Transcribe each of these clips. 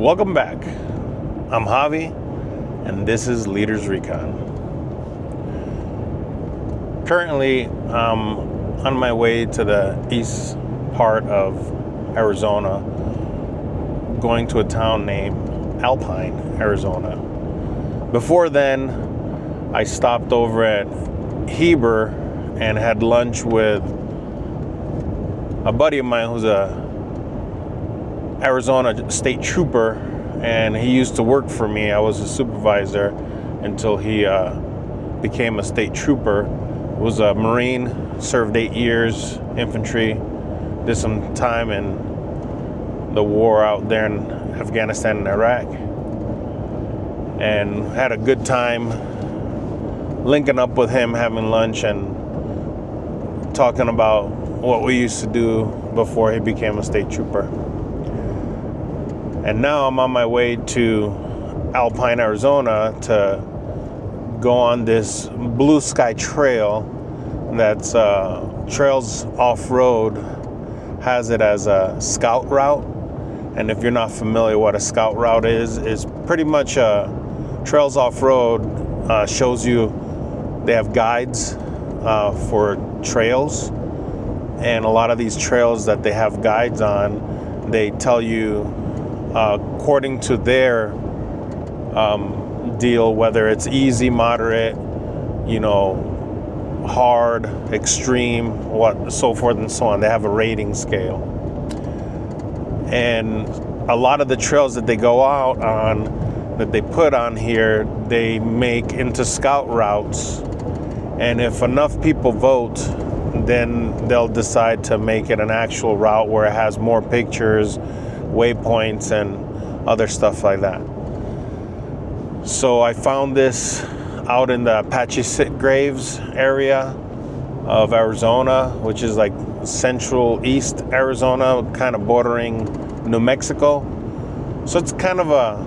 Welcome back. I'm Javi, and this is Leaders Recon. Currently, I'm on my way to the east part of Arizona, going to a town named Alpine, Arizona. Before then, I stopped over at Heber and had lunch with a buddy of mine who's a Arizona state trooper, and he used to work for me. I was a supervisor until he became a state trooper. Was a Marine, served 8 years infantry, did some time in the war out there in Afghanistan and Iraq, and had a good time linking up with him, having lunch and talking about what we used to do before he became a state trooper. And now I'm on my way to Alpine, Arizona to go on this blue sky trail that's Trails Off-Road has it as a scout route. And if you're not familiar what a scout route is pretty much Trails Off-Road shows you, they have guides for trails. And a lot of these trails that they have guides on, they tell you according to their deal, whether it's easy, moderate, hard, extreme, so forth and so on. They have a rating scale. And a lot of the trails that they go out on, that they put on here, they make into scout routes. And if enough people vote, then they'll decide to make it an actual route where it has more pictures, waypoints, and other stuff like that. So I found this out in the Apache Sitgraves area of Arizona, which is like central east Arizona, kind of bordering New Mexico. So it's kind of a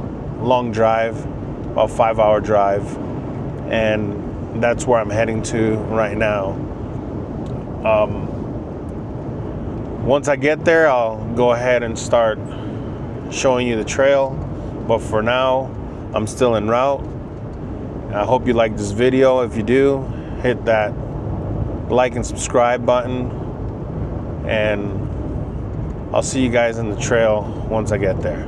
long drive, about 5-hour drive, and that's where I'm heading to right now. Once I get there, I'll go ahead and start showing you the trail. But for now, I'm still en route. I hope you like this video. If you do, hit that like and subscribe button. And I'll see you guys in the trail once I get there.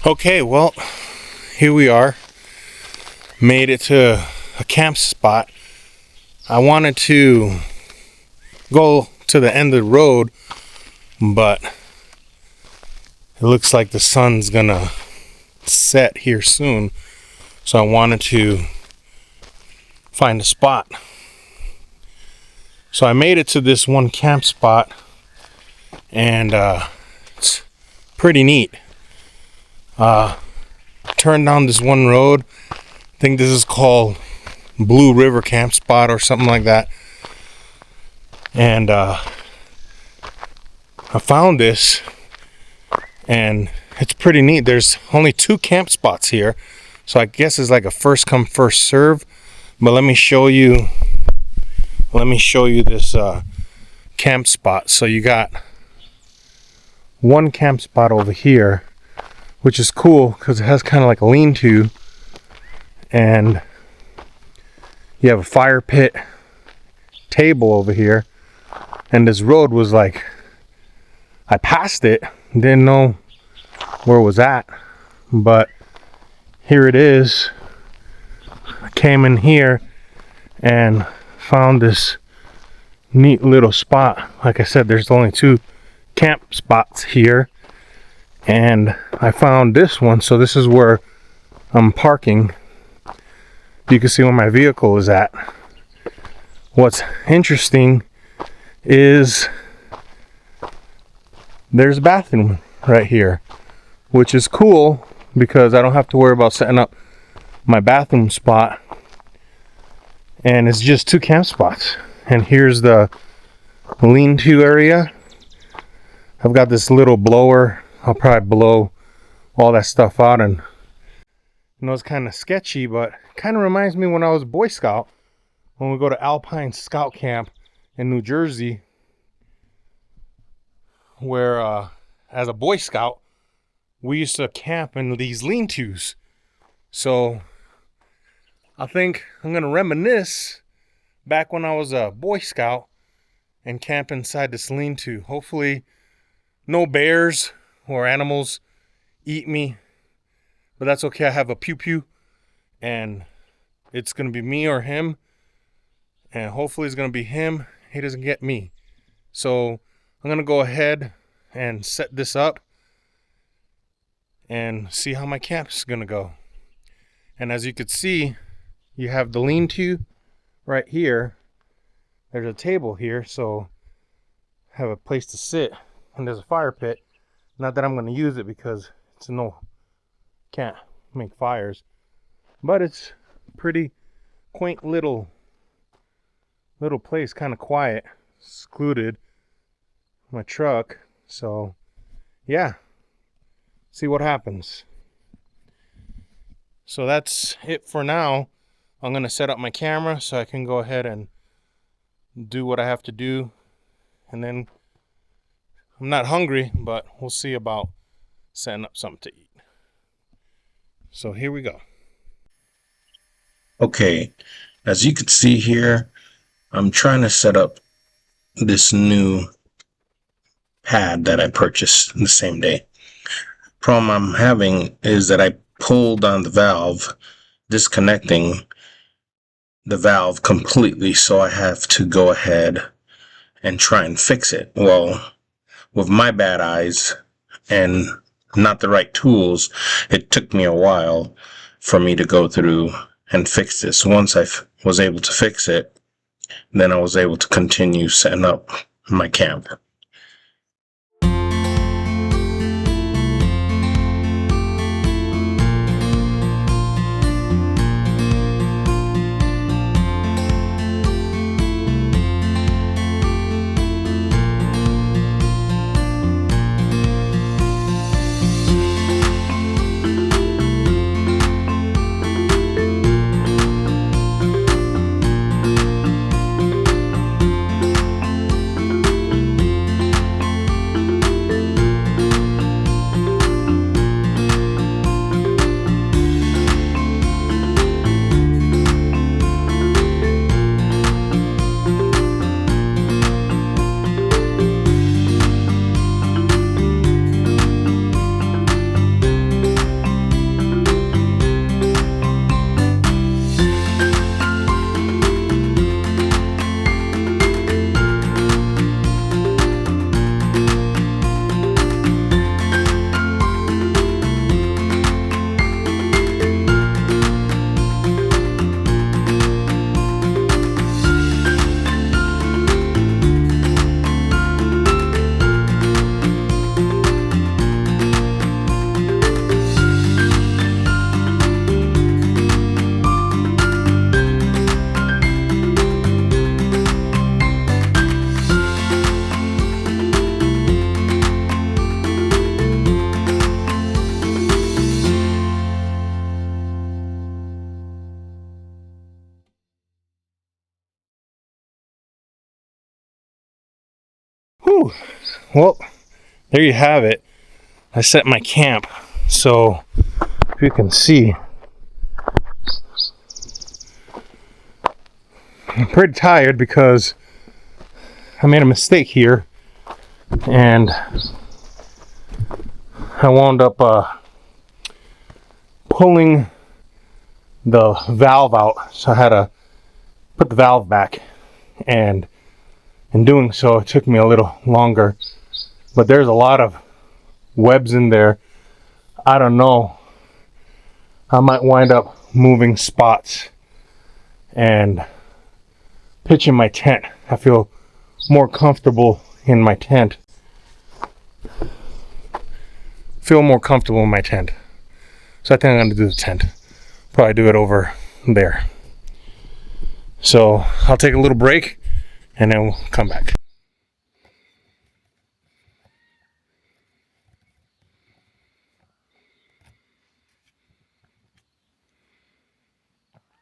Okay, well, here we are. Made it to a camp spot. I wanted to go to the end of the road, but it looks like the sun's gonna set here soon. So I wanted to find a spot. So I made it to this one camp spot, and it's pretty neat. Turned down this one road. I think this is called Blue River Camp Spot or something like that. And I found this, and it's pretty neat. There's only 2 camp spots here, so I guess it's like a first come first serve. But let me show you this camp spot. So you got one camp spot over here, which is cool because it has kind of like a lean-to, and you have a fire pit table over here. And this road was like, I passed it, didn't know where it was at, but here it is. I came in here and found this neat little spot. Like I said, there's only 2 camp spots here, and I found this one. So this is where I'm parking. You can see where my vehicle is at. What's interesting is there's a bathroom right here, which is cool because I don't have to worry about setting up my bathroom spot, and it's just 2 camp spots. And here's the lean-to area. I've got this little blower. I'll probably blow all that stuff out, and you know, it's kind of sketchy, but kind of reminds me when I was a Boy Scout, when we go to Alpine Scout Camp in New Jersey, where as a Boy Scout we used to camp in these lean-tos. So I think I'm gonna reminisce back when I was a Boy Scout and camp inside this lean-to. Hopefully no bears or animals eat me, but that's okay. I have a pew-pew, and it's gonna be me or him, and hopefully it's gonna be him. He doesn't get me. So I'm gonna go ahead and set this up and see how my camp's gonna go. And as you could see, you have the lean-to right here. There's a table here, so I have a place to sit, and there's a fire pit. Not that I'm gonna use it because it's can't make fires, but it's pretty quaint little place, kind of quiet, secluded. My truck. So yeah, see what happens. So that's it for now. I'm gonna set up my camera so I can go ahead and do what I have to do, and then I'm not hungry, but we'll see about setting up something to eat. So here we go. Okay, As you can see here, I'm trying to set up this new pad that I purchased the same day. Problem I'm having is that I pulled on the valve, disconnecting the valve completely, so I have to go ahead and try and fix it. Well, with my bad eyes and not the right tools, it took me a while for me to go through and fix this. Once I was able to fix it, then I was able to continue setting up my camp. Whew. Well, there you have it. I set my camp. So if you can see, I'm pretty tired because I made a mistake here and I wound up pulling the valve out. So I had to put the valve back, and in doing so it took me a little longer, but there's a lot of webs in there. I don't know, I might wind up moving spots and pitching my tent. I feel more comfortable in my tent. So I think I'm gonna do the tent. Probably do it over there. So I'll take a little break and then we'll come back.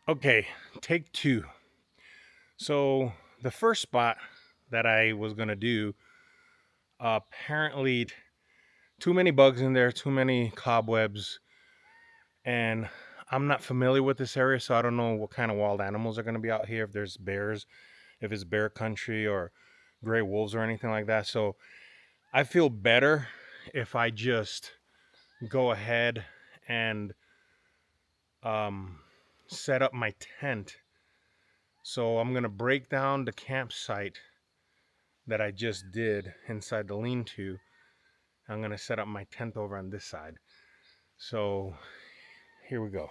Okay, take two. So the first spot that I was gonna do, apparently too many bugs in there, too many cobwebs, and I'm not familiar with this area, so I don't know what kind of wild animals are gonna be out here, if there's bears, if it's bear country or gray wolves or anything like that. So I feel better if I just go ahead and set up my tent. So I'm gonna break down the campsite that I just did inside the lean-to. I'm gonna set up my tent over on this side. So here we go.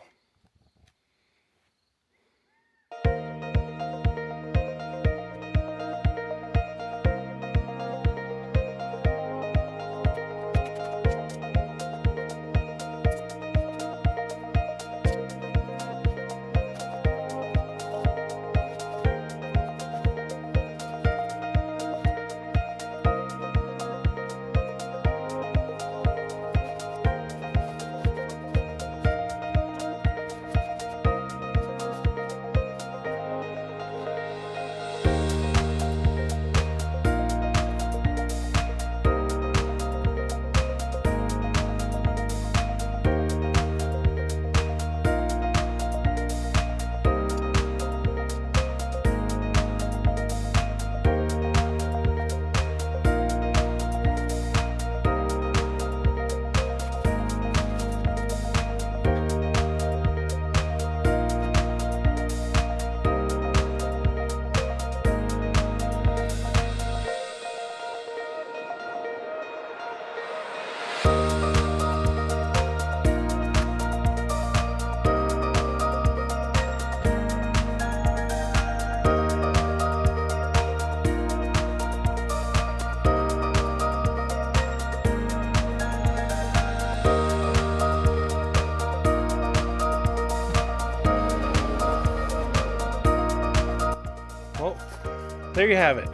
there you have it.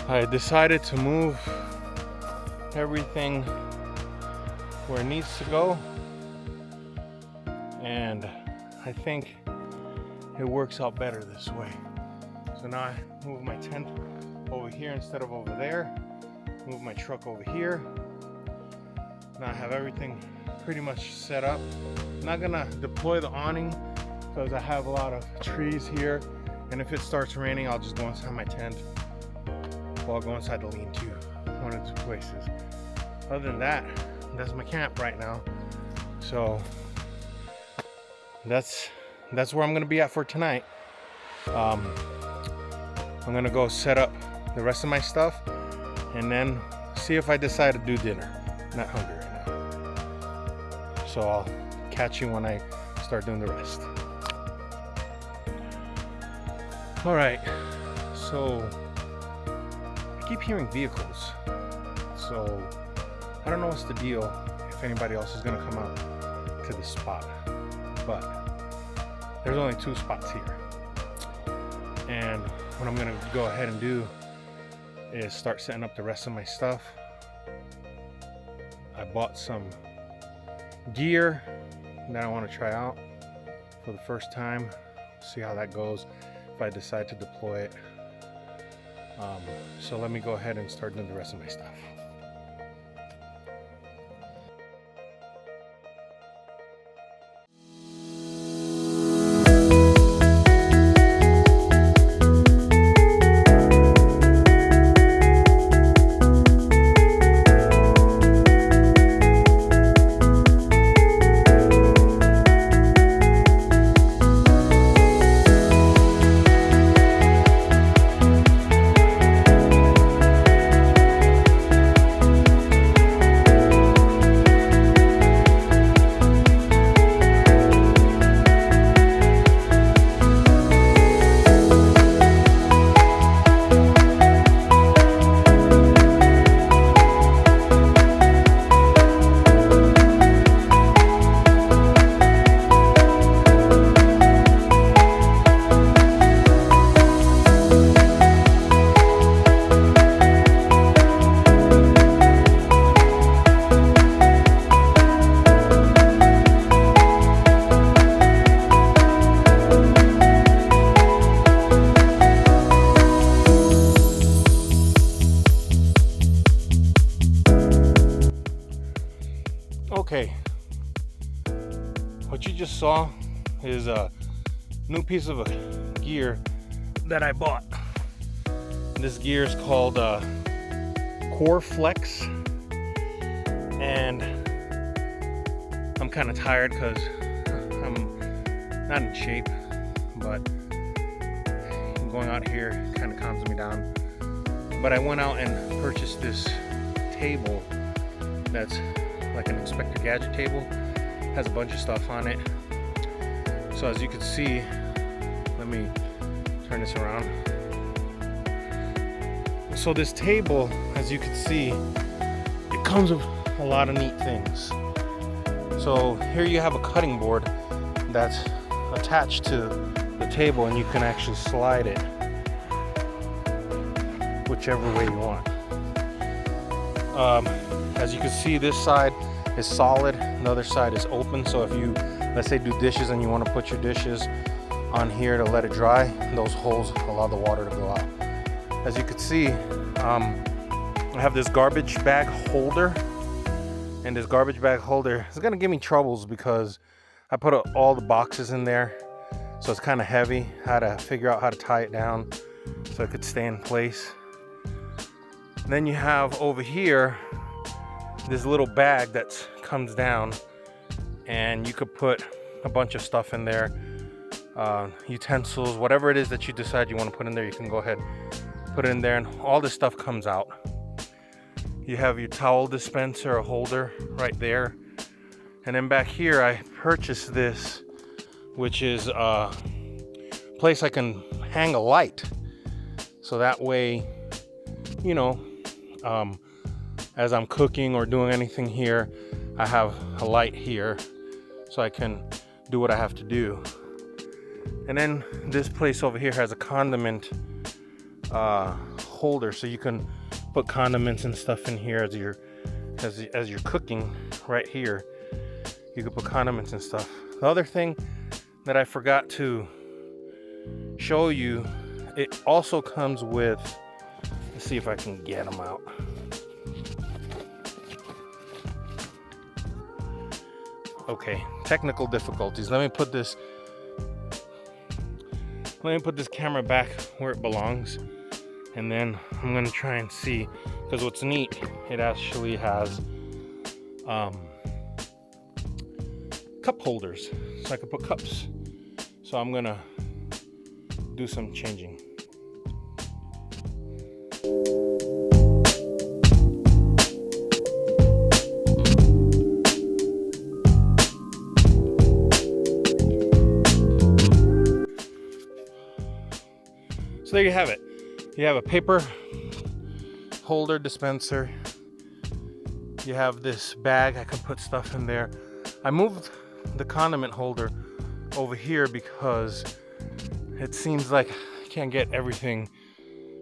I decided to move everything where it needs to go, and I think it works out better this way. So now I move my tent over here instead of over there, move my truck over here. Now I have everything pretty much set up. I'm not gonna deploy the awning because I have a lot of trees here, and if it starts raining, I'll just go inside my tent, or I'll go inside the lean-to, one of the two places. Other than that, that's my camp right now. So that's where I'm gonna be at for tonight. I'm gonna go set up the rest of my stuff and then see if I decide to do dinner. I'm not hungry right now. So I'll catch you when I start doing the rest. All right, so I keep hearing vehicles. So I don't know what's the deal, if anybody else is gonna come out to this spot, but there's only 2 spots here. And what I'm gonna go ahead and do is start setting up the rest of my stuff. I bought some gear that I wanna try out for the first time, see how that goes, if I decide to deploy it. So let me go ahead and start doing the rest of my stuff. Okay, what you just saw is a new piece of gear that I bought. This gear is called Core Flex, and I'm kind of tired because I'm not in shape, but going out here kind of calms me down. But I went out and purchased this table that's like an Inspector Gadget table, has a bunch of stuff on it. So as you can see, let me turn this around. So this table, as you can see, it comes with a lot of neat things. So here you have a cutting board that's attached to the table, and you can actually slide it whichever way you want. As you can see, this side is solid, the other side is open. So if you, let's say, do dishes and you want to put your dishes on here to let it dry, those holes allow the water to go out. As you can see, I have this garbage bag holder, and this garbage bag holder is gonna give me troubles because I put all the boxes in there, so it's kind of heavy. I had to figure out how to tie it down so it could stay in place. Then you have over here this little bag that comes down, and you could put a bunch of stuff in there, utensils, whatever it is that you decide you want to put in there, you can go ahead, put it in there, and all this stuff comes out. You have your towel dispenser, a holder right there. And then back here, I purchased this, which is a place I can hang a light. So that way, you know, as I'm cooking or doing anything here, I have a light here so I can do what I have to do. And then this place over here has a condiment holder, so you can put condiments and stuff in here as you're cooking. Right here, you can put condiments and stuff. The other thing that I forgot to show you, it also comes with, let's see if I can get them out. Okay, technical difficulties. Let me put this camera back where it belongs, and then I'm gonna try and see, because what's neat, it actually has cup holders, so I can put cups. So I'm gonna do some changing. So there you have it. You have a paper holder dispenser. You have this bag, I can put stuff in there. I moved the condiment holder over here because it seems like I can't get everything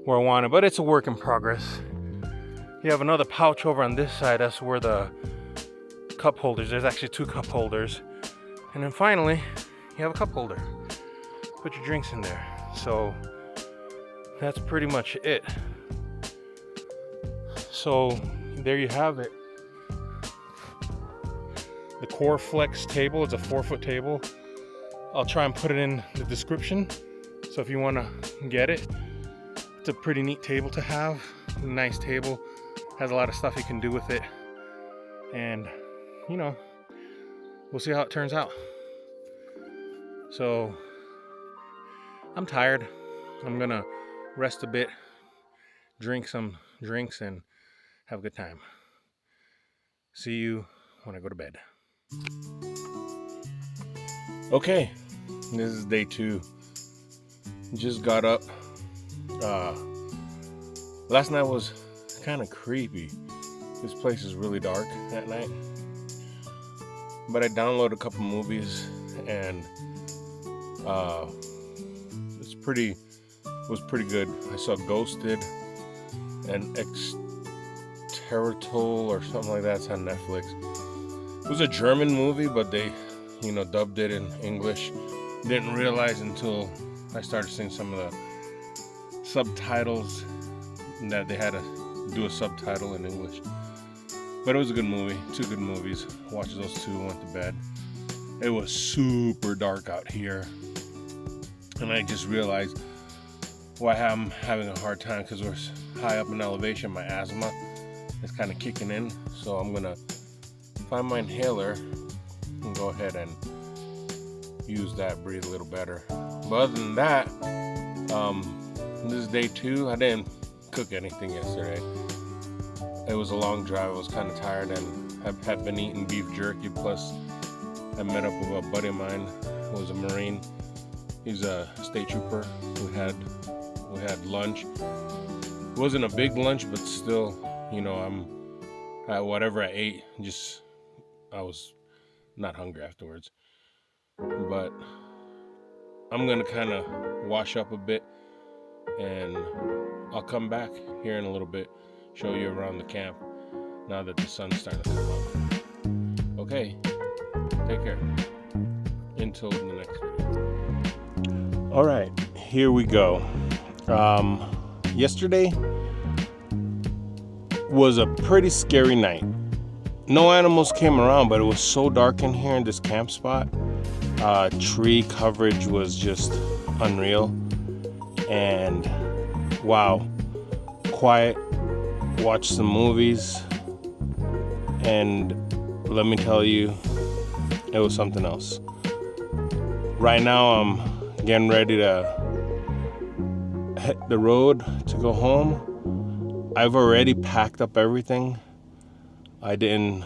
where I want it, but it's a work in progress. You have another pouch over on this side, that's where the cup holders, there's actually 2 cup holders. And then finally, you have a cup holder. Put your drinks in there. So that's pretty much it. So there you have it. The Core Flex table is a 4-foot table. I'll try and put it in the description. So if you want to get it, it's a pretty neat table to have. Nice table. Has a lot of stuff you can do with it. And, you know, we'll see how it turns out. So I'm tired. I'm gonna rest a bit, drink some drinks, and have a good time. See you when I go to bed. Okay, this is day 2. Just got up. Last night was kind of creepy. This place is really dark at night. But I downloaded a couple movies, and it was pretty good. I saw Ghosted and Exterritorial or something like that. It's on Netflix. It was a German movie, but they, dubbed it in English. Didn't realize until I started seeing some of the subtitles that they had to do a subtitle in English. But it was a good movie. 2 good movies. Watched those 2, went to bed. It was super dark out here. And I just realized why I'm having a hard time, because we're high up in elevation. My asthma is kind of kicking in. So I'm going to find my inhaler and go ahead and use that, breathe a little better. But other than that, this is day 2. I didn't cook anything yesterday. It was a long drive. I was kind of tired, and I had been eating beef jerky. Plus, I met up with a buddy of mine who was a Marine. He's a state trooper. We had lunch. It wasn't a big lunch, but still, I'm at whatever I ate. I was not hungry afterwards. But I'm gonna kind of wash up a bit, and I'll come back here in a little bit, show you around the camp now that the sun's starting to come up. Okay, take care. Until the next video. All right, here we go. Yesterday was a pretty scary night. No animals came around, but it was so dark in here in this camp spot. Tree coverage was just unreal. And wow, quiet, watched some movies, and let me tell you, it was something else. Right now I'm getting ready to hit the road to go home. I've already packed up everything. I didn't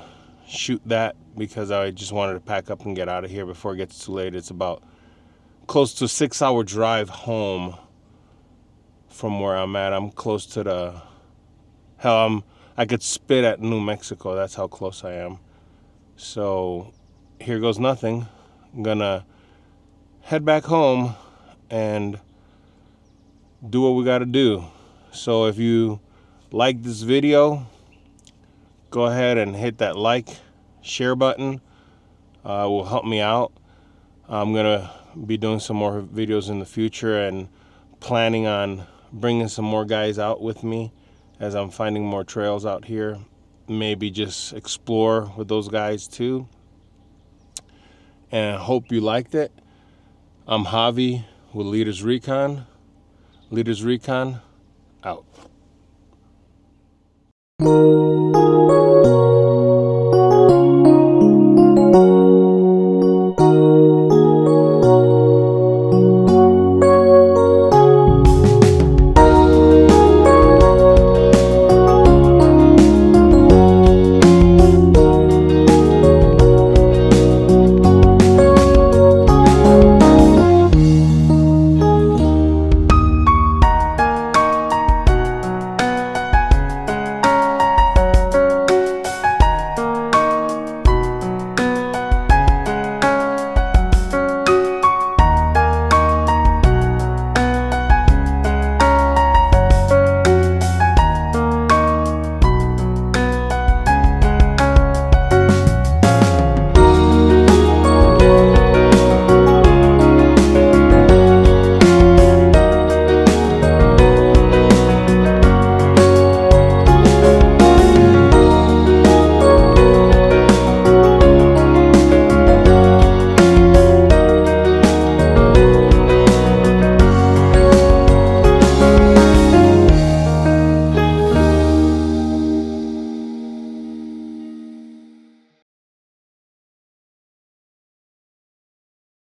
shoot that because I just wanted to pack up and get out of here before it gets too late. It's about close to a 6-hour drive home from where I'm at. I'm close to I could spit at New Mexico. That's how close I am. So here goes nothing. I'm gonna head back home and do what we gotta do. So if you like this video, go ahead and hit that like, share button. It will help me out. I'm gonna be doing some more videos in the future and planning on bringing some more guys out with me as I'm finding more trails out here. Maybe just explore with those guys too. And I hope you liked it. I'm Javi with Leaders Recon. Leaders Recon out.